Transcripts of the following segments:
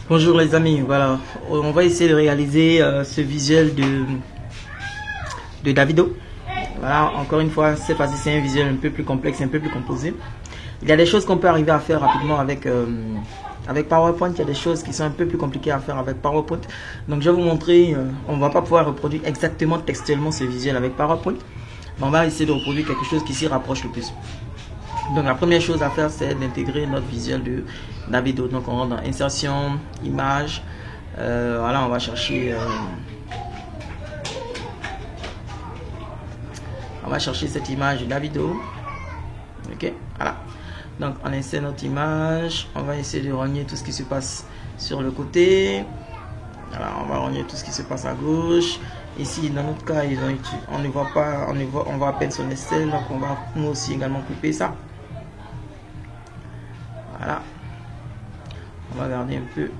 Bonjour les amis, voilà, on va essayer de réaliser ce visuel de Davido. Voilà, encore une fois, cette fois-ci c'est un visuel un peu plus complexe, un peu plus composé. Il y a des choses qu'on peut arriver à faire rapidement avec PowerPoint, il y a des choses qui sont un peu plus compliquées à faire avec PowerPoint. Donc je vais vous montrer, on ne va pas pouvoir reproduire exactement textuellement ce visuel avec PowerPoint, mais on va essayer de reproduire quelque chose qui s'y rapproche le plus. Donc la première chose à faire, c'est d'intégrer notre visuel de Davido. Donc on rentre dans insertion, image, voilà, on va chercher cette image de Davido. Ok, voilà. Donc on insère notre image, on va essayer de rogner tout ce qui se passe sur le côté. Voilà, on va rogner tout ce qui se passe à gauche. Ici, dans notre cas, on ne voit pas, on voit à peine son aisselle, donc on va nous aussi également couper ça. Voilà, on va garder un peu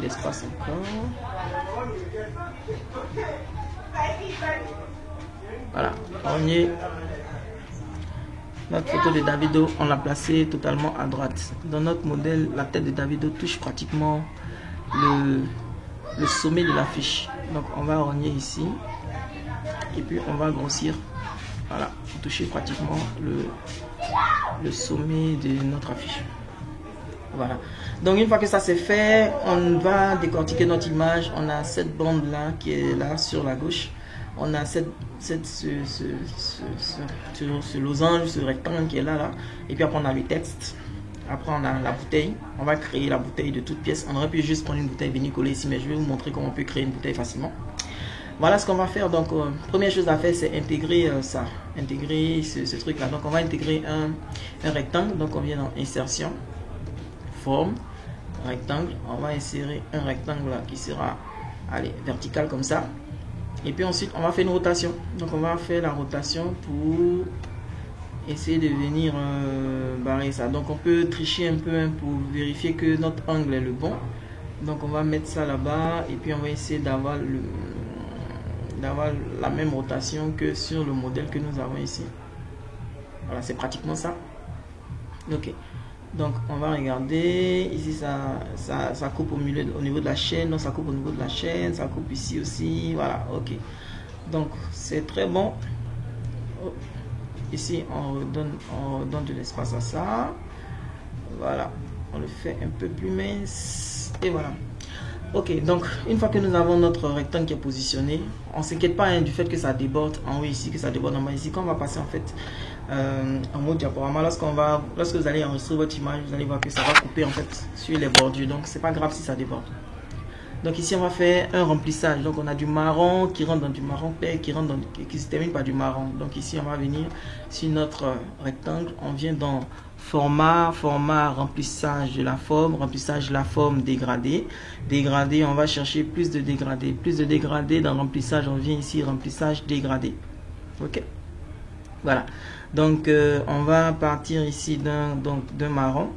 d'espace encore. Voilà, on y est. Notre photo de Davido, on l'a placée totalement à droite. Dans notre modèle, la tête de Davido touche pratiquement le sommet de l'affiche. Donc on va rogner ici et puis on va grossir. Voilà, toucher pratiquement le sommet de notre affiche. Voilà, donc une fois que ça c'est fait, on va décortiquer notre image. On a cette bande là qui est là sur la gauche, on a ce losange, ce rectangle qui est là, et puis après on a le texte, après on a la bouteille. On va créer la bouteille de toutes pièces. On aurait pu juste prendre une bouteille, venir coller ici, mais je vais vous montrer comment on peut créer une bouteille facilement. Voilà ce qu'on va faire. Donc première chose à faire, c'est intégrer ça, intégrer ce truc là. Donc on va intégrer un rectangle. Donc on vient dans insertion, forme, rectangle. On va insérer un rectangle là qui sera, allez, vertical comme ça. Et puis ensuite on va faire une rotation. Donc on va faire la rotation pour essayer de venir barrer ça. Donc on peut tricher un peu pour vérifier que notre angle est le bon. Donc on va mettre ça là-bas et puis on va essayer d'avoir la même rotation que sur le modèle que nous avons ici. Voilà, c'est pratiquement ça. Ok, donc on va regarder ici, ça coupe au niveau de la chaîne. Donc ça coupe au niveau de la chaîne, ça coupe ici aussi. Voilà, ok, donc c'est très bon. Oh. Ici on redonne de l'espace à ça. Voilà, on le fait un peu plus mince et voilà. Ok, donc une fois que nous avons notre rectangle qui est positionné, on ne s'inquiète pas du fait que ça déborde en haut ici, que ça déborde en bas ici. Quand on va passer en fait en mode diaporama, lorsque vous allez enregistrer votre image, vous allez voir que ça va couper en fait sur les bordures. Donc c'est pas grave si ça déborde. Donc ici on va faire un remplissage. Donc on a du marron qui rentre dans du marron clair, qui se termine par du marron. Donc ici on va venir sur notre rectangle, on vient dans format, remplissage de la forme, dégradé. Dégradé, on va chercher plus de dégradé dans remplissage. On vient ici, remplissage, dégradé. Ok, voilà. Donc on va partir ici d'un marron.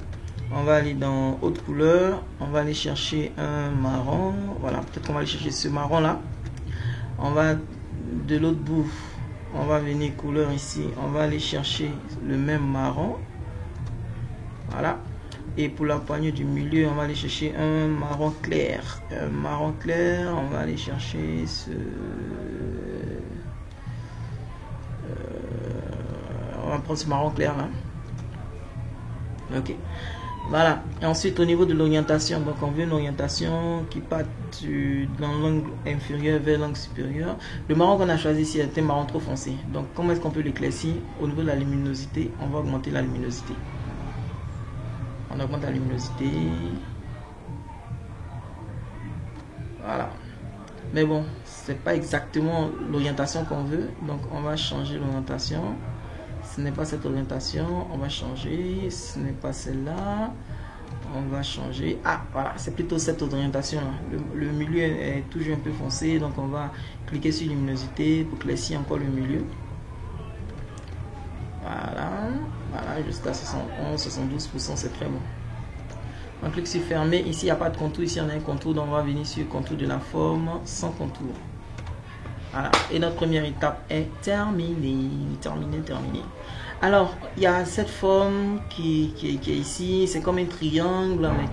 On va aller dans haute couleur, on va aller chercher un marron. Voilà, peut-être qu'on va aller chercher ce marron là. On va de l'autre bout, on va venir couleur ici, on va aller chercher le même marron. Voilà, et pour la poignée du milieu, on va aller chercher un marron clair. On va aller chercher on va prendre ce marron clair là. Ok, voilà. Et ensuite au niveau de l'orientation, donc on veut une orientation qui part dans l'angle inférieur vers l'angle supérieur. Le marron qu'on a choisi ici est un marron trop foncé. Donc comment est-ce qu'on peut l'éclaircir? Au niveau de la luminosité, on va augmenter la luminosité. On augmente la luminosité. Voilà. Mais bon, c'est pas exactement l'orientation qu'on veut. Donc on va changer l'orientation. Ce n'est pas cette orientation. On va changer. Ce n'est pas celle-là. On va changer. Ah, voilà. C'est plutôt cette orientation. Le milieu est toujours un peu foncé. Donc on va cliquer sur luminosité pour éclaircir encore le milieu. Voilà. Voilà, jusqu'à 71-72%, c'est très bon. On clique sur fermer. Ici, il n'y a pas de contour. Ici, on a un contour. Donc, on va venir sur contour de la forme sans contour. Voilà. Et notre première étape est terminée. Terminée. Alors, il y a cette forme qui est ici. C'est comme un triangle, mais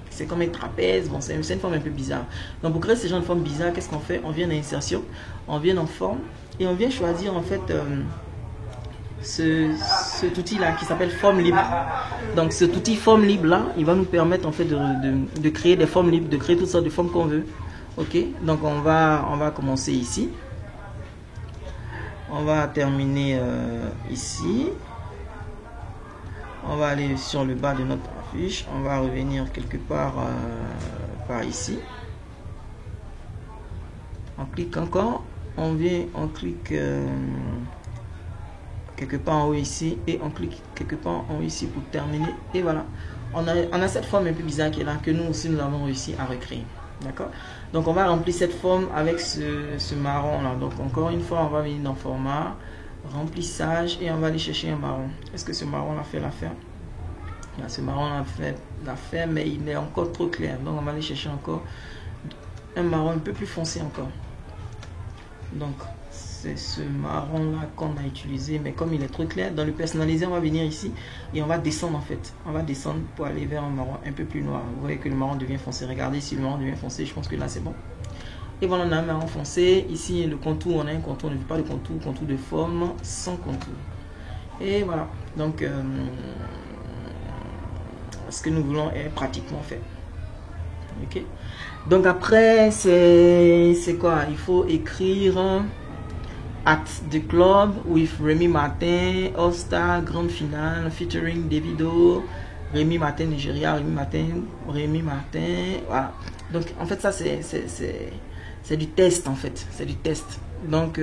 c'est comme un trapèze. Bon, c'est une forme un peu bizarre. Donc pour créer ce genre de forme bizarre, qu'est-ce qu'on fait? On vient dans insertion, on vient dans forme et on vient choisir en fait cet outil là qui s'appelle forme libre. Donc cet outil forme libre là, il va nous permettre en fait de créer des formes libres, de créer toutes sortes de formes qu'on veut. Ok, donc on va commencer ici. On va terminer ici. On va aller sur le bas de notre affiche. On va revenir quelque part par ici. On clique encore. On vient, on clique quelque part en haut ici. Et on clique quelque part en haut ici pour terminer. Et voilà. On a cette forme un peu bizarre qui est là, que nous aussi nous avons réussi à recréer. D'accord? Donc on va remplir cette forme avec ce marron là. Donc encore une fois, on va venir dans format, remplissage et on va aller chercher un marron. Est-ce que ce marron a fait l'affaire? Ce marron a fait l'affaire, mais il est encore trop clair. Donc on va aller chercher encore un marron un peu plus foncé encore. Donc c'est ce marron là qu'on a utilisé, mais comme il est trop clair, dans le personnalisé, on va venir ici et on va descendre en fait. On va descendre pour aller vers un marron un peu plus noir. Vous voyez que le marron devient foncé. Regardez, si le marron devient foncé, je pense que là c'est bon. Et voilà, on a un marron foncé. Ici le contour, on a un contour, on ne veut pas de contour, contour de forme sans contour. Et voilà, donc ce que nous voulons est pratiquement fait. Ok. Donc après, c'est quoi? Il faut écrire at the club with Rémi Martin, All Star, grande finale, featuring Davido, Rémi Martin Nigeria, Rémi Martin, voilà. Donc en fait ça c'est du test en fait, c'est du test. Donc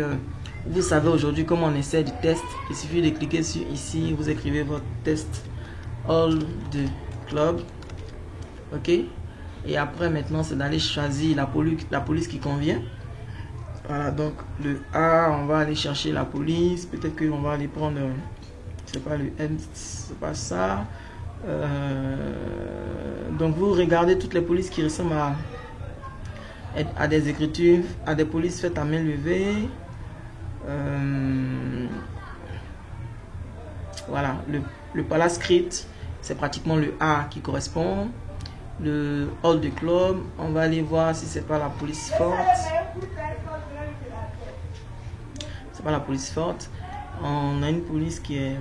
vous savez aujourd'hui comment on essaie du test. Il suffit de cliquer sur ici, vous écrivez votre test All the club, ok. Et après maintenant c'est d'aller choisir la police qui convient. Voilà, donc le A, on va aller chercher la police. Peut-être qu'on va aller prendre, c'est pas le N, c'est pas ça. Donc vous regardez toutes les polices qui ressemblent à des écritures, à des polices faites à main levée. Voilà, le Palace Script, c'est pratiquement le A qui correspond. Le hall de club, on va aller voir si c'est pas la police forte. C'est pas la police forte. On a une police qui est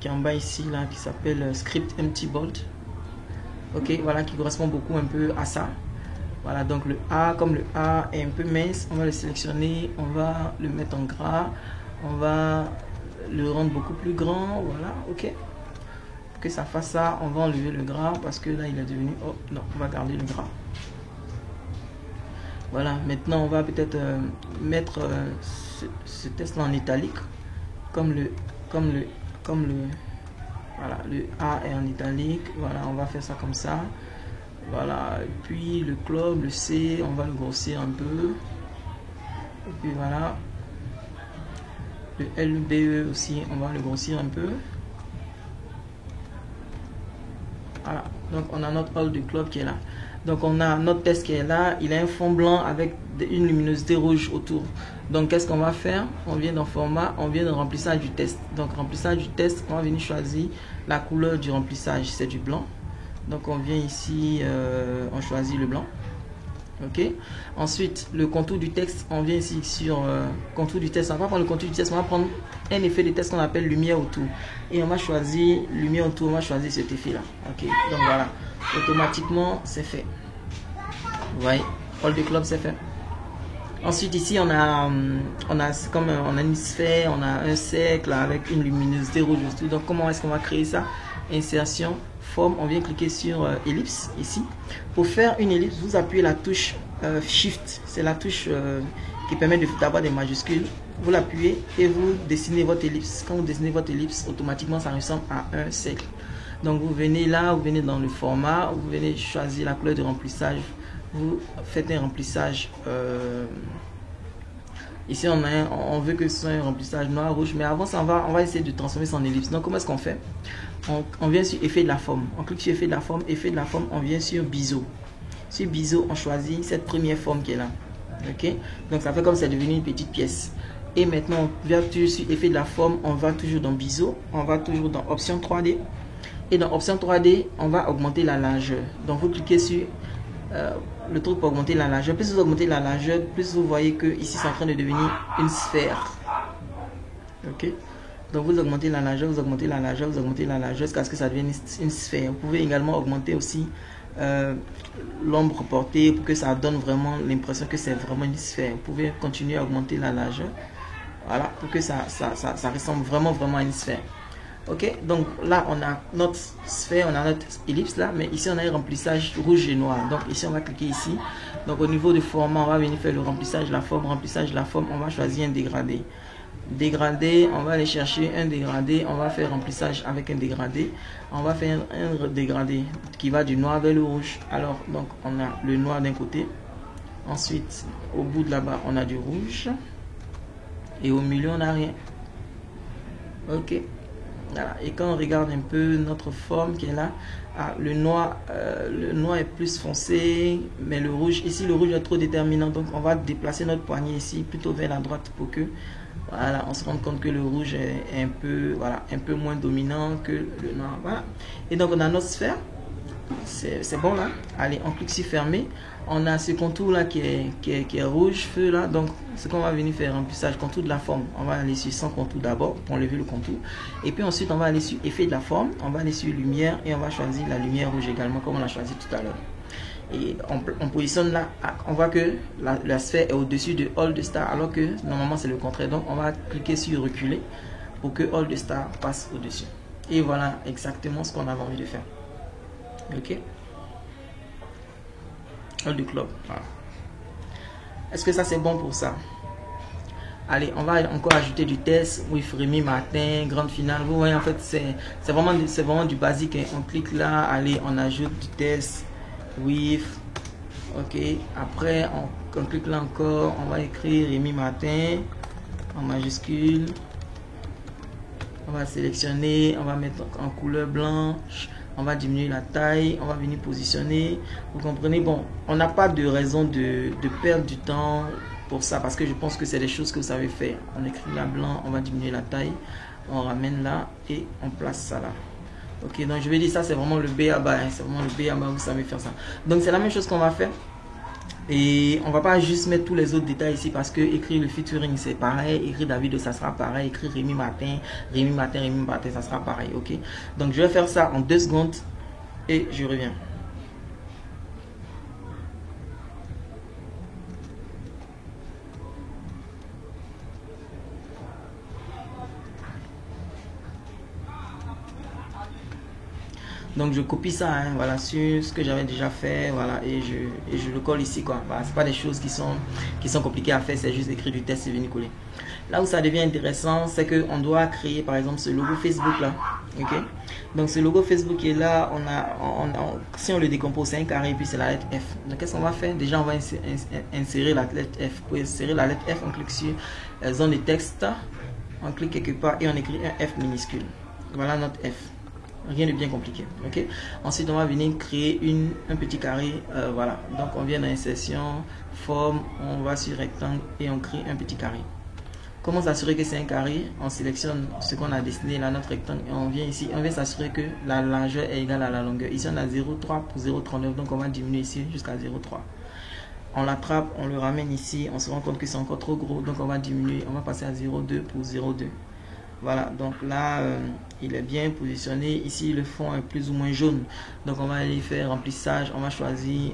en bas ici là, qui s'appelle Script Empty Bold. Ok, voilà, qui correspond beaucoup un peu à ça. Voilà, donc le A, comme le A est un peu mince, on va le sélectionner, on va le mettre en gras, on va le rendre beaucoup plus grand. Voilà, ok. Pour que ça fasse ça, on va enlever le gras parce que là il est devenu, oh non, on va garder le gras. Voilà, maintenant on va peut-être mettre ce test là en italique, comme le voilà, le A est en italique. Voilà, on va faire ça comme ça. Voilà, et puis le club, le C, on va le grossir un peu. Et puis voilà, le LBE aussi, on va le grossir un peu. Voilà, donc on a notre hall du club qui est là. Donc on a notre test qui est là, il a un fond blanc avec une luminosité rouge autour. Donc qu'est-ce qu'on va faire? On vient dans format, on vient dans remplissage du test. Donc remplissage du test, on va venir choisir la couleur du remplissage, c'est du blanc. Donc on vient ici, on choisit le blanc. Ok. Ensuite le contour du texte, on vient ici sur contour du test. On va prendre le contour du test, on va prendre un effet de test qu'on appelle lumière autour. Et on va choisir lumière autour, on va choisir cet effet là. Ok. Donc voilà, automatiquement c'est fait. Vous voyez, hall de club c'est fait. Ensuite ici on a comme on a une sphère, on a un cercle avec une luminosité rouge autour. Donc comment est-ce qu'on va créer ça? Insertion, forme, on vient cliquer sur ellipse ici. Pour faire une ellipse, vous appuyez la touche Shift, c'est la touche qui permet d'avoir des majuscules. Vous l'appuyez et vous dessinez votre ellipse. Quand vous dessinez votre ellipse, automatiquement ça ressemble à un cercle. Donc vous venez là, vous venez dans le format, vous venez choisir la couleur de remplissage. Vous faites un remplissage. Ici on veut que ce soit un remplissage noir, rouge, mais avant ça on va essayer de transformer ça en ellipse. Donc comment est-ce qu'on fait? On vient sur effet de la forme, on clique sur effet de la forme, on vient sur biseau. Sur biseau, on choisit cette première forme qui est là. Ok, donc ça fait comme c'est devenu une petite pièce. Et maintenant on vient sur effet de la forme, on va toujours dans biseau, on va toujours dans option 3D. Et dans option 3D, on va augmenter la largeur. Donc vous cliquez sur le truc pour augmenter la largeur. Plus vous augmentez la largeur, plus vous voyez que ici c'est en train de devenir une sphère. Ok, donc vous augmentez la largeur, vous augmentez la largeur, vous augmentez la largeur jusqu'à ce que ça devienne une sphère. Vous pouvez également augmenter aussi l'ombre portée pour que ça donne vraiment l'impression que c'est vraiment une sphère. Vous pouvez continuer à augmenter la largeur, voilà, pour que ça ressemble vraiment à une sphère. Ok, donc là on a notre sphère, on a notre ellipse là, mais ici on a un remplissage rouge et noir. Donc ici on va cliquer ici. Donc au niveau du format, on va venir faire le remplissage de la forme. Remplissage de la forme, on va choisir un dégradé. Dégradé, on va aller chercher un dégradé, on va faire remplissage avec un dégradé. On va faire un dégradé qui va du noir vers le rouge. Alors donc on a le noir d'un côté, ensuite au bout de là-bas on a du rouge et au milieu on n'a rien. Ok, voilà. Et quand on regarde un peu notre forme qui est là, le noir est plus foncé, mais le rouge, ici le rouge est trop déterminant, donc on va déplacer notre poignet ici plutôt vers la droite pour que voilà, on se rend compte que le rouge est un peu, voilà, un peu moins dominant que le noir. Voilà. Et donc on a notre sphère. C'est bon là. Allez, on clique sur fermer. On a ce contour là qui est rouge feu là. Donc ce qu'on va venir faire, remplissage contour de la forme. On va aller sur sans contour d'abord pour enlever le contour. Et puis ensuite on va aller sur effet de la forme. On va aller sur lumière et on va choisir la lumière rouge également comme on l'a choisi tout à l'heure. Et on positionne là, on voit que la sphère est au-dessus de All the Star alors que normalement c'est le contraire. Donc on va cliquer sur reculer pour que All the Star passe au-dessus. Et voilà exactement ce qu'on avait envie de faire. Ok, All the Club. Voilà. Est-ce que ça c'est bon pour ça? Allez, on va encore ajouter du test. Oui, Rémi Martin, grande finale. Vous voyez en fait c'est vraiment du basique. Hein. On clique là, allez, on ajoute du test. With, ok, après on clique là encore, on va écrire Rémi Martin en majuscule, on va sélectionner, on va mettre en couleur blanche, on va diminuer la taille, on va venir positionner, vous comprenez. Bon, on n'a pas de raison de perdre du temps pour ça parce que je pense que c'est des choses que vous savez faire. On écrit là blanc, on va diminuer la taille, on ramène là et on place ça là. Ok, donc je vais dire ça c'est vraiment le B à bas, hein, c'est vraiment le B à bas, vous savez faire ça. Donc c'est la même chose qu'on va faire. Et on va pas juste mettre tous les autres détails ici parce que écrire le featuring c'est pareil, écrire David ça sera pareil, écrire Rémi Martin, ça sera pareil, ok. Donc je vais faire ça en 2 secondes et je reviens. Donc je copie ça, hein, voilà, sur ce que j'avais déjà fait, voilà, et je le colle ici, quoi. Voilà, c'est pas des choses qui sont compliquées à faire, c'est juste écrire du test et venir coller. Là où ça devient intéressant, c'est que on doit créer, par exemple, ce logo Facebook là, ok. Donc ce logo Facebook qui est là, si on le décompose, c'est un carré et puis c'est la lettre F. Donc qu'est-ce qu'on va faire? Déjà on va insérer la lettre F. Pour insérer la lettre F, on clique sur zone de texte, on clique quelque part et on écrit un F minuscule. Voilà notre F. Rien de bien compliqué, ok. Ensuite on va venir créer un petit carré, voilà. Donc on vient dans insertion, forme, on va sur rectangle et on crée un petit carré. Comment s'assurer que c'est un carré? On sélectionne ce qu'on a dessiné là, notre rectangle, et on vient ici, on vient s'assurer que la largeur est égale à la longueur. Ici on a 0,3 pour 0,39, donc on va diminuer ici jusqu'à 0,3. On l'attrape, on le ramène ici, on se rend compte que c'est encore trop gros, donc on va diminuer, on va passer à 0,2 pour 0,2. Voilà, donc là il est bien positionné. Ici le fond est plus ou moins jaune, donc on va aller faire remplissage. On va choisir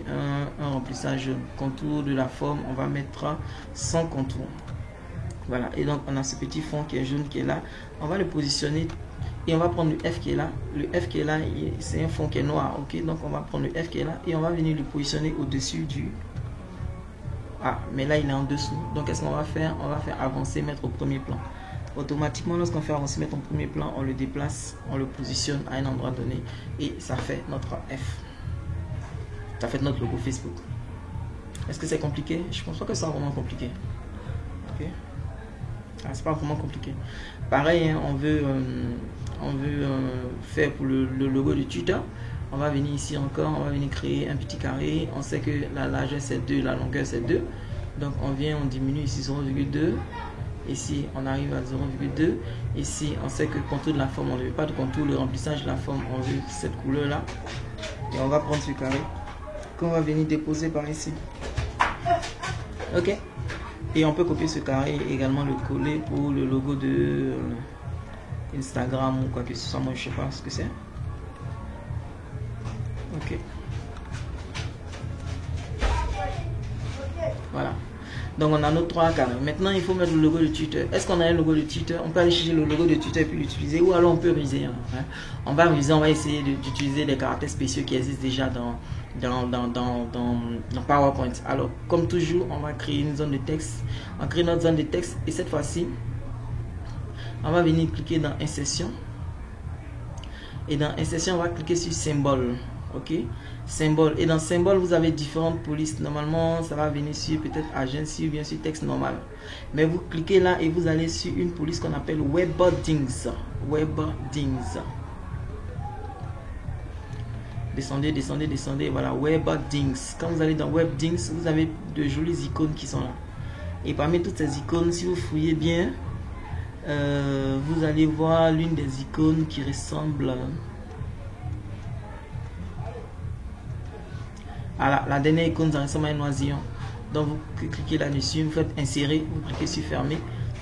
un remplissage jaune. Contour de la forme, on va mettre sans contour. Voilà, et donc on a ce petit fond qui est jaune qui est là. On va le positionner et on va prendre le F qui est là. Le F qui est là, c'est un fond qui est noir, ok. Donc on va prendre le F qui est là et on va venir le positionner au-dessus du... Ah, mais là il est en dessous. Donc qu'est-ce qu'on va faire? On va faire avancer, mettre au premier plan. Automatiquement, lorsqu'on fait avancer, mettre en premier plan, on le déplace, on le positionne à un endroit donné et ça fait notre F. Ça fait notre logo Facebook. Est-ce que c'est compliqué? Je pense pas que c'est vraiment compliqué. Ok. Ah, c'est pas vraiment compliqué. Pareil, hein, on veut faire pour le logo du tuteur. On va venir ici encore, on va venir créer un petit carré. On sait que la largeur c'est 2, la longueur c'est 2. Donc on vient, on diminue ici 0,2. Ici, on arrive à 0,2. Ici, on sait que le contour de la forme, on ne veut pas de contour. Le remplissage de la forme, on veut cette couleur-là. Et on va prendre ce carré qu'on va venir déposer par ici. Ok. Et on peut copier ce carré et également le coller pour le logo de Instagram ou quoi que ce soit. Moi, je sais pas ce que c'est. Ok. Voilà. Donc on a nos 3 carrés. Maintenant il faut mettre le logo de tuteur. Est-ce qu'on a un logo de tuteur? On peut aller chercher le logo de tuteur et puis l'utiliser. Ou alors on peut ruser. Hein. On va ruser, on va essayer d'utiliser des caractères spéciaux qui existent déjà dans PowerPoint. Alors comme toujours, on va créer une zone de texte. On crée notre zone de texte et cette fois-ci, on va venir cliquer dans insertion. Et dans insertion, on va cliquer sur symbole. Ok, symbole. Et dans symbole, vous avez différentes polices. Normalement, ça va venir sur peut-être agency ou bien sur texte normal. Mais vous cliquez là et vous allez sur une police qu'on appelle Webdings. Webdings. Descendez, descendez, descendez. Voilà, Webdings. Quand vous allez dans Webdings, vous avez de jolies icônes qui sont là. Et parmi toutes ces icônes, si vous fouillez bien, vous allez voir l'une des icônes qui ressemble à la dernière icône, ça ressemble à un oisillon. Donc vous cliquez là-dessus, vous faites insérer, vous cliquez sur fermer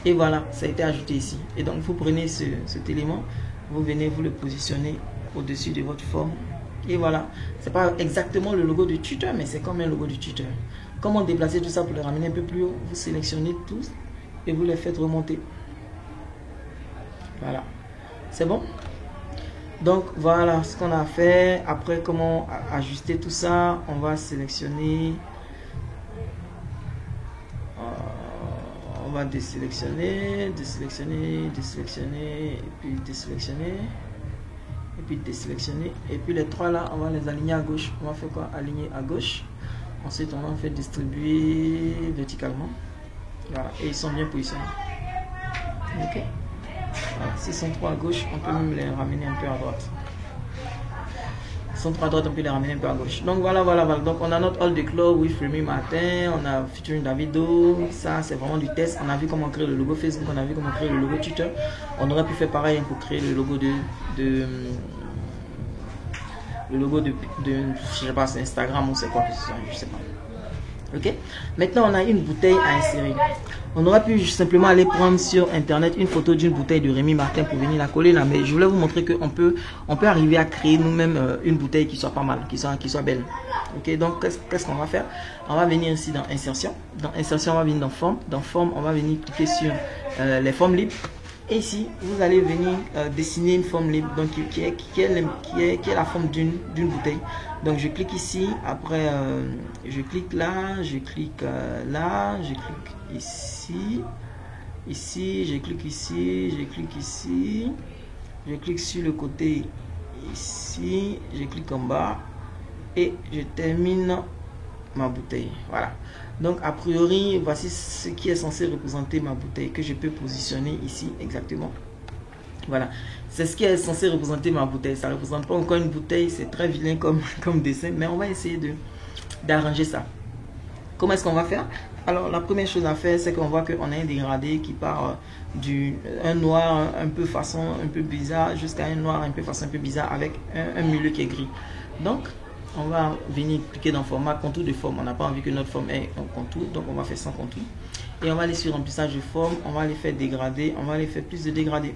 et voilà, ça a été ajouté ici. Et donc vous prenez cet élément, vous venez vous le positionner au-dessus de votre forme et voilà. C'est pas exactement le logo du tuteur, mais c'est comme un logo du tuteur. Comment déplacer tout ça pour le ramener un peu plus haut? Vous sélectionnez tous et vous les faites remonter. Voilà, c'est bon. Donc voilà ce qu'on a fait. Après, comment ajuster tout ça? On va sélectionner, on va désélectionner, désélectionner, désélectionner et puis désélectionner et puis désélectionner et puis les 3 là, on va les aligner à gauche. On va faire quoi? Aligner à gauche. Ensuite on va faire distribuer verticalement. Voilà, et ils sont bien positionnés. Ok. S'ils sont 3 à gauche, on peut même les ramener un peu à droite. S'ils sont 3 à droite, on peut les ramener un peu à gauche. Donc voilà. Donc on a notre All the Club with Rémi Martin, on a featuring Davido. Ça c'est vraiment du test. On a vu comment créer le logo Facebook, on a vu comment créer le logo Twitter. On aurait pu faire pareil pour créer le logo de je sais pas, c'est Instagram ou c'est quoi que ce soit, je sais pas. Ok. Maintenant on a une bouteille à insérer. On aurait pu simplement aller prendre sur internet une photo d'une bouteille de Rémi Martin pour venir la coller là, mais je voulais vous montrer qu'on peut arriver à créer nous-mêmes une bouteille qui soit pas mal, qui soit belle. Ok, donc qu'est-ce qu'on va faire? On va venir ici dans insertion. Dans insertion, on va venir dans forme. Dans forme, on va venir cliquer sur les formes libres. Et ici, vous allez venir dessiner une forme libre, donc qui est la forme d'une bouteille. Donc je clique ici, après je clique là, je clique là, je clique ici, je clique ici, je clique ici, je clique sur le côté ici, je clique en bas et je termine ma bouteille. Voilà. Donc a priori, voici ce qui est censé représenter ma bouteille que je peux positionner ici exactement. Voilà, c'est ce qui est censé représenter ma bouteille. Ça ne représente pas encore une bouteille, c'est très vilain comme dessin, mais on va essayer d'arranger ça. Comment est-ce qu'on va faire? Alors la première chose à faire, c'est qu'on voit qu'on a un dégradé qui part un noir un peu façon un peu bizarre jusqu'à un noir un peu façon un peu bizarre avec un milieu qui est gris. Donc on va venir cliquer dans format contour de forme. On n'a pas envie que notre forme ait un contour, donc on va faire sans contour. Et on va aller sur remplissage de forme, on va les faire dégrader, on va les faire plus de dégradés.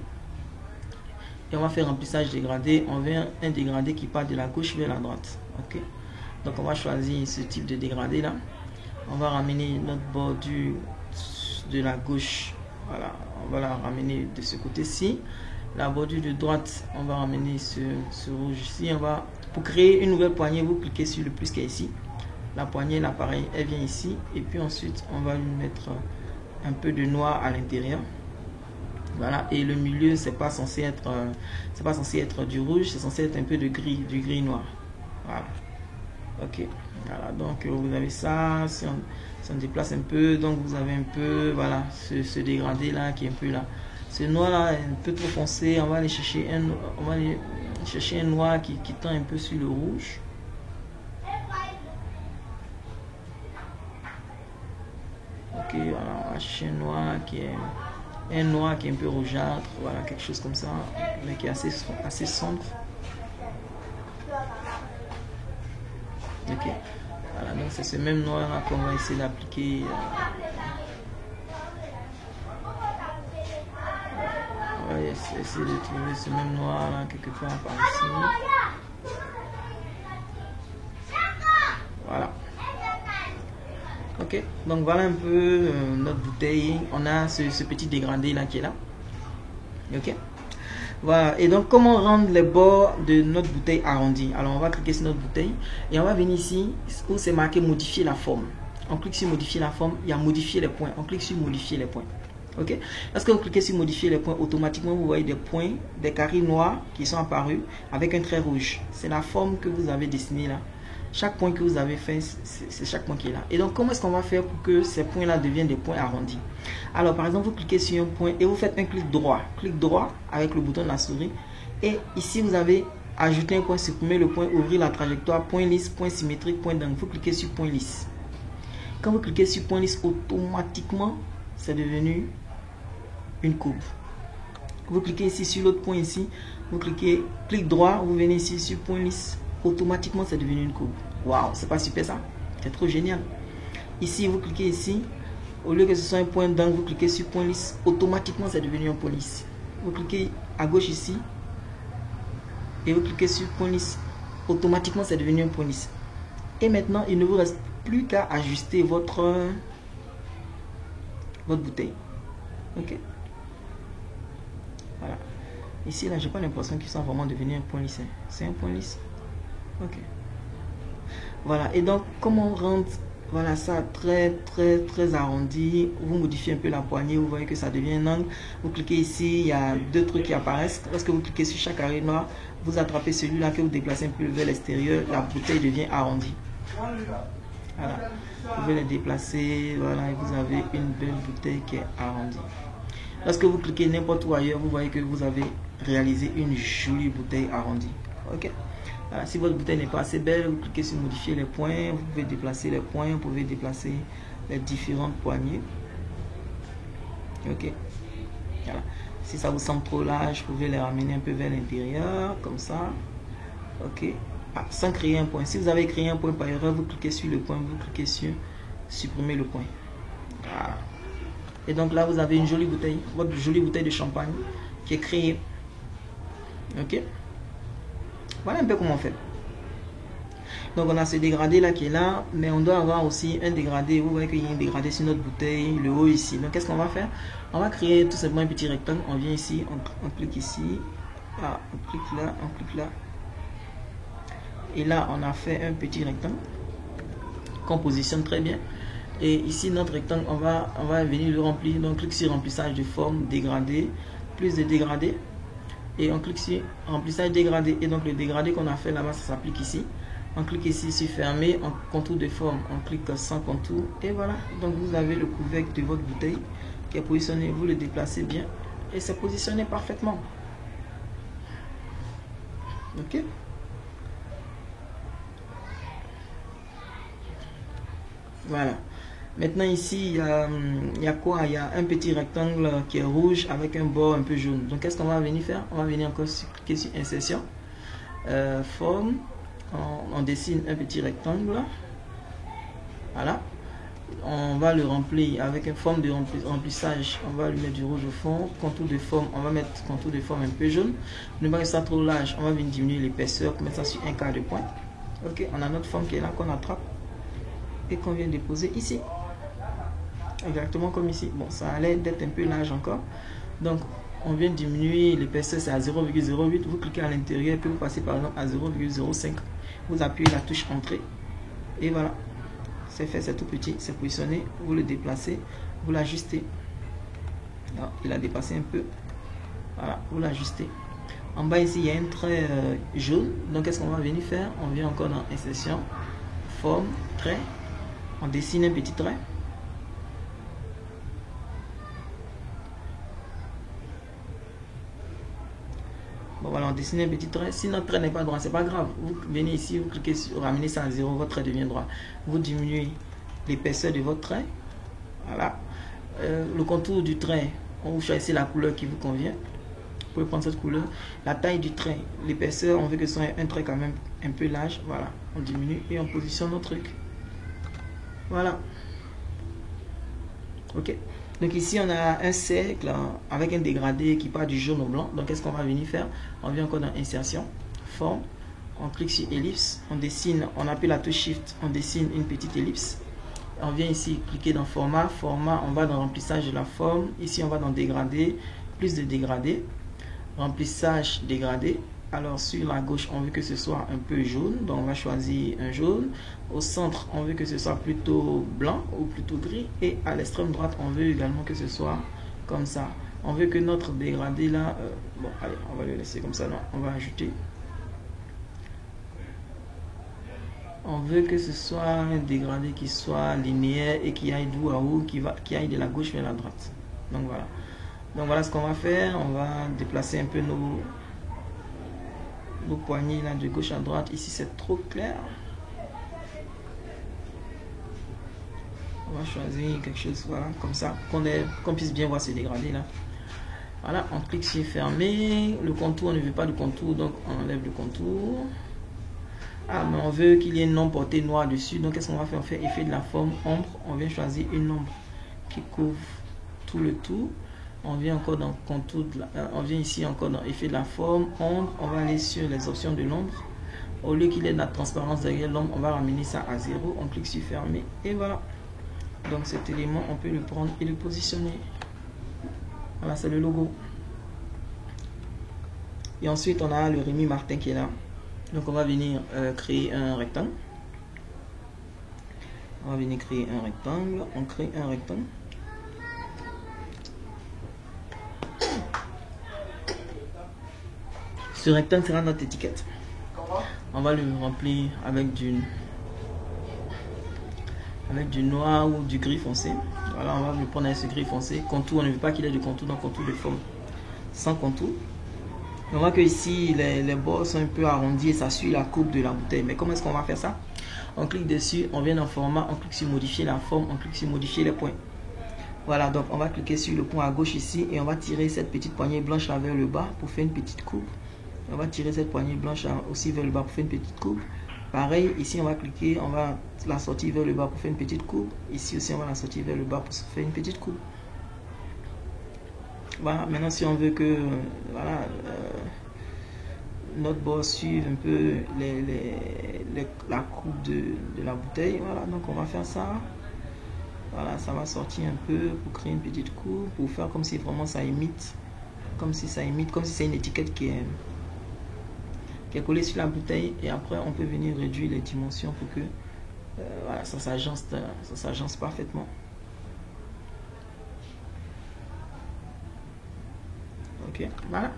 Et on va faire remplissage dégradé, on veut un dégradé qui part de la gauche vers la droite. Ok. Donc on va choisir ce type de dégradé là. On va ramener notre bordure de la gauche. Voilà, on va la ramener de ce côté-ci. La bordure de droite, on va ramener ce rouge ici. Pour créer une nouvelle poignée, vous cliquez sur le plus qui est ici. La poignée, là, pareil, elle vient ici. Et puis ensuite, on va lui mettre un peu de noir à l'intérieur. Voilà. Et le milieu, c'est pas censé être du rouge, c'est censé être un peu de gris, du gris noir. Voilà. Ok. Voilà. Donc vous avez ça. Si on déplace un peu, donc vous avez un peu, voilà, ce dégradé là qui est un peu là. Ce noir là est un peu trop foncé. On va aller chercher un noir qui tend un peu sur le rouge. Ok, voilà, on va chercher un noir qui est un noir qui est un peu rougeâtre, voilà, quelque chose comme ça, mais qui est assez sombre. Ok, voilà, donc c'est ce même noir là qu'on va essayer d'appliquer. On va essayer de trouver ce même noir là quelque part par ici. Voilà. Ok, donc voilà un peu notre bouteille. On a ce petit dégradé là qui est là. Ok, voilà. Et donc comment rendre les bords de notre bouteille arrondis? Alors on va cliquer sur notre bouteille et on va venir ici où c'est marqué modifier la forme. On clique sur modifier la forme, il y a modifier les points. On clique sur modifier les points. Ok, lorsque vous cliquez sur modifier les points, automatiquement vous voyez des points, des carrés noirs qui sont apparus avec un trait rouge. C'est la forme que vous avez dessinée là. Chaque point que vous avez fait, c'est chaque point qui est là. Et donc, comment est-ce qu'on va faire pour que ces points-là deviennent des points arrondis? Alors, par exemple, vous cliquez sur un point et vous faites un clic droit. Clic droit avec le bouton de la souris. Et ici, vous avez ajouté un point, supprimer le point, ouvrir la trajectoire, point lisse, point symétrique, point d'angle. Vous cliquez sur point lisse. Quand vous cliquez sur point lisse, automatiquement, c'est devenu une courbe. Vous cliquez ici sur l'autre point ici. Vous cliquez, clic droit, vous venez ici sur point lisse. Automatiquement c'est devenu une courbe. Waouh, c'est pas super ça? C'est trop génial. Ici vous cliquez ici, au lieu que ce soit un point d'angle, vous cliquez sur point lisse, automatiquement c'est devenu un point lisse. Vous cliquez à gauche ici et vous cliquez sur point lisse, automatiquement c'est devenu un point lisse. Et maintenant il ne vous reste plus qu'à ajuster votre bouteille. Ok, voilà. Ici là j'ai pas l'impression qu'ils sont vraiment devenus un point lisse. C'est un point lisse. Ok, voilà. Et donc comment rendre voilà ça très arrondi? Vous modifiez un peu la poignée, vous voyez que ça devient un angle. Vous cliquez ici, il y a deux trucs qui apparaissent. Lorsque vous cliquez sur chaque carré noir, vous attrapez celui-là que vous déplacez un peu vers l'extérieur, la bouteille devient arrondie. Voilà, vous pouvez les déplacer, voilà, et vous avez une belle bouteille qui est arrondie. Lorsque vous cliquez n'importe où ailleurs, vous voyez que vous avez réalisé une jolie bouteille arrondie. Ok. Voilà, si votre bouteille n'est pas assez belle, vous cliquez sur modifier les points, vous pouvez déplacer les points, vous pouvez déplacer les différentes poignées. Ok, voilà. Si ça vous semble trop large, vous pouvez les ramener un peu vers l'intérieur, comme ça. Ok, sans créer un point. Si vous avez créé un point par erreur, vous cliquez sur le point, vous cliquez sur supprimer le point. Voilà. Et donc là, vous avez une jolie bouteille, votre jolie bouteille de champagne qui est créée. Ok. Voilà un peu comment on fait. Donc on a ce dégradé là qui est là, mais on doit avoir aussi un dégradé. Vous voyez qu'il y a un dégradé sur notre bouteille, le haut ici. Donc qu'est-ce qu'on va faire? On va créer tout simplement un petit rectangle. On vient ici, on clique ici, ah, on clique là, on clique là. Et là on a fait un petit rectangle qu'on positionne très bien. Et ici notre rectangle, on va venir le remplir. Donc clique sur remplissage de forme, dégradé, plus de dégradé. Et on clique sur remplissage dégradé. Et donc le dégradé qu'on a fait là-bas, ça s'applique ici. On clique ici sur fermer, en contour de forme, on clique sans contour. Et voilà, donc vous avez le couvercle de votre bouteille qui est positionné. Vous le déplacez bien et c'est positionné parfaitement. Ok. Voilà. Maintenant ici, il y a quoi? Il y a un petit rectangle qui est rouge avec un bord un peu jaune. Donc qu'est-ce qu'on va venir faire? On va venir encore cliquer sur insertion, forme, on dessine un petit rectangle. Voilà. On va le remplir avec une forme de remplissage. On va lui mettre du rouge au fond. Contour de forme, on va mettre contour de forme un peu jaune. Ne pas que ça trop large, on va venir diminuer l'épaisseur pour mettre ça sur un quart de point. Ok, on a notre forme qui est là, qu'on attrape et qu'on vient déposer ici. Exactement comme ici. Bon, ça a l'air d'être un peu large encore. Donc, on vient diminuer l'épaisseur, c'est à 0,08. Vous cliquez à l'intérieur, puis vous passez par exemple à 0,05. Vous appuyez la touche entrée. Et voilà. C'est fait, c'est tout petit, c'est positionné. Vous le déplacez, vous l'ajustez. Il a dépassé un peu. Voilà, vous l'ajustez. En bas ici, il y a un trait jaune. Donc, qu'est-ce qu'on va venir faire? On vient encore dans insertion, forme, trait. On dessine un petit trait. Bon, voilà, on dessine un petit trait. Si notre trait n'est pas droit, c'est pas grave. Vous venez ici, vous cliquez sur ramener ça à 0, votre trait devient droit. Vous diminuez l'épaisseur de votre trait. Voilà. Le contour du trait, vous choisissez la couleur qui vous convient. Vous pouvez prendre cette couleur. La taille du trait, l'épaisseur, on veut que ce soit un trait quand même un peu large. Voilà, on diminue et on positionne notre truc. Voilà. Ok. Donc ici, on a un cercle avec un dégradé qui part du jaune au blanc. Donc, qu'est-ce qu'on va venir faire? On vient encore dans Insertion, Forme. On clique sur Ellipse. On dessine, on appuie la touche Shift. On dessine une petite ellipse. On vient ici cliquer dans Format. Format, on va dans Remplissage de la forme. Ici, on va dans Dégradé. Plus de dégradé. Remplissage dégradé. Alors, sur la gauche, on veut que ce soit un peu jaune. Donc, on va choisir un jaune. Au centre, on veut que ce soit plutôt blanc ou plutôt gris. Et à l'extrême droite, on veut également que ce soit comme ça. On veut que notre dégradé là... bon, allez, on va le laisser comme ça. Non, on va ajouter. On veut que ce soit un dégradé qui soit linéaire et qui aille d'où à où, qui aille de la gauche vers la droite. Donc, voilà. Donc, voilà ce qu'on va faire. On va déplacer un peu nos poignées là de gauche à droite. Ici, c'est trop clair. On va choisir quelque chose, voilà, comme ça, qu'on puisse bien voir ce dégradé là. Voilà, on clique sur fermer. Le contour, on ne veut pas de contour, donc on enlève le contour. Ah, mais on veut qu'il y ait une ombre portée noire dessus. Donc, qu'est-ce qu'on va faire? On fait effet de la forme ombre. On vient choisir une ombre qui couvre tout le tout. On vient encore dans contour, on vient ici encore dans effet de la forme, ombre. On va aller sur les options de l'ombre. Au lieu qu'il ait de la transparence derrière l'ombre, on va ramener ça à 0. On clique sur fermer et voilà. Donc cet élément, on peut le prendre et le positionner. Voilà, c'est le logo. Et ensuite, on a le Rémi Martin qui est là. Donc on va venir créer un rectangle. On va venir créer un rectangle. On crée un rectangle. Ce rectangle sera notre étiquette. On va le remplir avec du noir ou du gris foncé. Voilà, on va le prendre avec ce gris foncé. Contour, on ne veut pas qu'il ait du contour, donc contour de forme sans contour. On voit que ici les bords sont un peu arrondis et ça suit la coupe de la bouteille. Mais comment est-ce qu'on va faire ça? On clique dessus, on vient dans format, on clique sur modifier la forme, on clique sur modifier les points. Voilà, donc on va cliquer sur le point à gauche ici et on va tirer cette petite poignée blanche là vers le bas pour faire une petite coupe. On va tirer cette poignée blanche là aussi vers le bas pour faire une petite coupe. Pareil, ici on va cliquer, on va la sortir vers le bas pour faire une petite coupe. Ici aussi on va la sortir vers le bas pour faire une petite coupe. Voilà, maintenant si on veut que voilà, notre bord suive un peu la coupe de la bouteille, voilà, donc on va faire ça. Voilà, ça va sortir un peu pour créer une petite coupe, pour faire comme si vraiment ça imite, comme si c'est une étiquette qui est collée sur la bouteille. Et après on peut venir réduire les dimensions pour que voilà, ça s'agence parfaitement. Ok, voilà.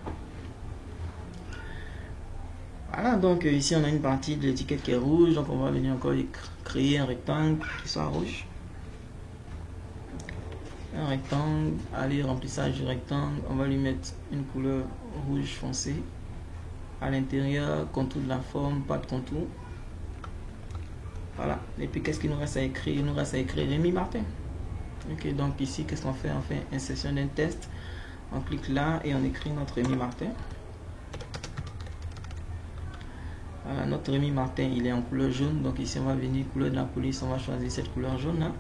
Voilà, donc ici on a une partie de l'étiquette qui est rouge, donc on va venir encore créer un rectangle qui soit rouge. Un rectangle, allez, remplissage du rectangle, on va lui mettre une couleur rouge foncé. À l'intérieur, contour de la forme, pas de contour. Voilà, et puis qu'est-ce qu'il nous reste à écrire? Il nous reste à écrire Rémi Martin. Ok, donc ici, qu'est-ce qu'on fait? On fait insertion d'un test. On clique là et on écrit notre Rémi Martin. Voilà, notre Rémi Martin, il est en couleur jaune. Donc ici, on va venir couleur de la police. On va choisir cette couleur jaune là.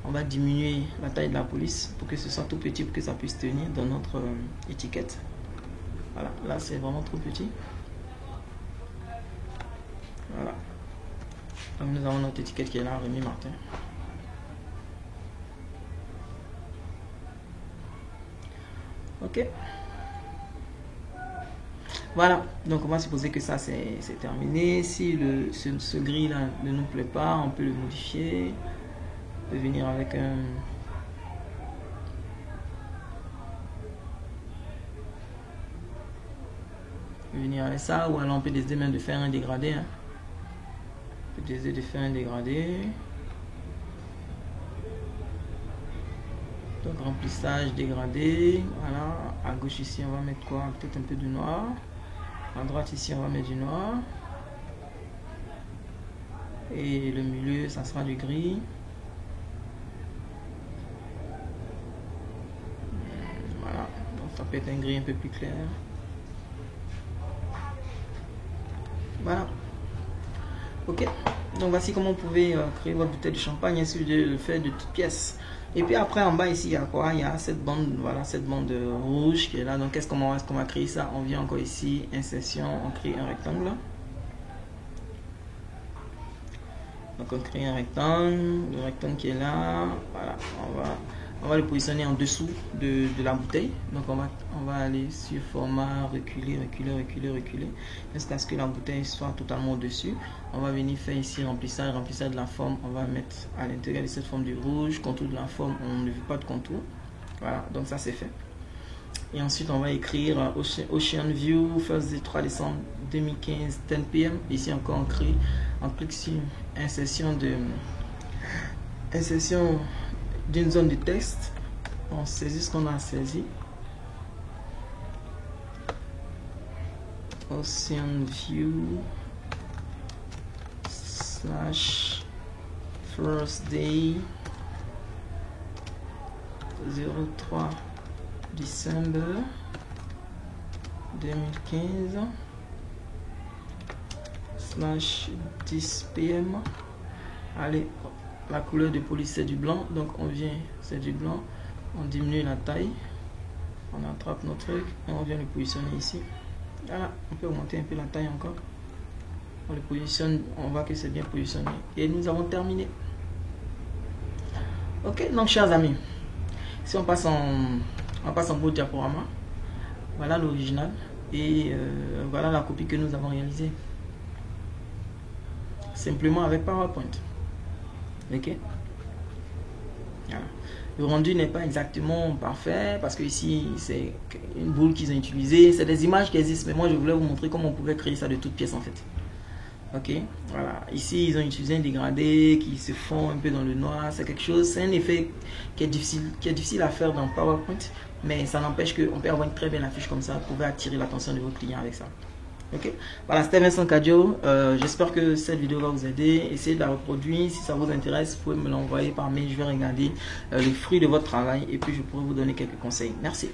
On va diminuer la taille de la police pour que ce soit tout petit, pour que ça puisse tenir dans notre étiquette. Voilà, là c'est vraiment trop petit. Voilà. Donc nous avons notre étiquette qui est là, Rémi Martin. Ok. Voilà, donc on va supposer que ça c'est terminé. Si ce gris là ne nous plaît pas, on peut le modifier. On peut venir avec un... venir avec ça, ou alors on peut décider même de faire un dégradé. Hein. On peut décider de faire un dégradé. Donc remplissage, dégradé. Voilà, à gauche ici on va mettre quoi? Peut-être un peu de noir. À droite ici on va mettre du noir. Et le milieu ça sera du gris. peut être un gris un peu plus clair. Voilà. Ok, donc voici comment vous pouvez créer votre bouteille de champagne, ainsi de le faire de toutes pièces. Et puis après en bas ici il y a quoi? Il y a cette bande, voilà, cette bande rouge qui est là. Donc qu'est-ce qu'on va créer ça? On vient encore ici, insertion, on crée un rectangle. Donc on crée un rectangle, le rectangle qui est là, voilà, on va le positionner en dessous de la bouteille. Donc on va aller sur format, reculer, jusqu'à ce que la bouteille soit totalement au-dessus. On va venir faire ici remplissage de la forme. On va mettre à l'intérieur de cette forme du rouge, contour de la forme, on ne veut pas de contour. Voilà, donc ça c'est fait. Et ensuite on va écrire Ocean View, first 3 décembre 2015, 10 PM. Ici encore on clique sur insertion d'une zone de texte. On saisit ce qu'on a saisi. Ocean View slash first day 03 décembre 2015 slash 10 PM. Allez, la couleur de police c'est du blanc, donc on vient, c'est du blanc, on diminue la taille, on attrape notre truc et on vient le positionner ici. Voilà, on peut augmenter un peu la taille encore. On le positionne, on voit que c'est bien positionné et nous avons terminé. Ok, donc chers amis, si on passe en beau diaporama, voilà l'original et voilà la copie que nous avons réalisée simplement avec PowerPoint. Ok, voilà. Le rendu n'est pas exactement parfait parce que ici c'est une boule qu'ils ont utilisée, c'est des images qui existent, mais moi je voulais vous montrer comment on pouvait créer ça de toutes pièces en fait. Ok, voilà, ici ils ont utilisé un dégradé qui se fond un peu dans le noir, c'est quelque chose, c'est un effet qui est difficile à faire dans PowerPoint, mais ça n'empêche qu'on peut avoir une très belle affiche comme ça, vous pouvez attirer l'attention de vos clients avec ça. Ok, voilà, c'était Vincent Cadio. J'espère que cette vidéo va vous aider. Essayez de la reproduire. Si ça vous intéresse, vous pouvez me l'envoyer par mail. Je vais regarder les fruits de votre travail et puis je pourrai vous donner quelques conseils. Merci.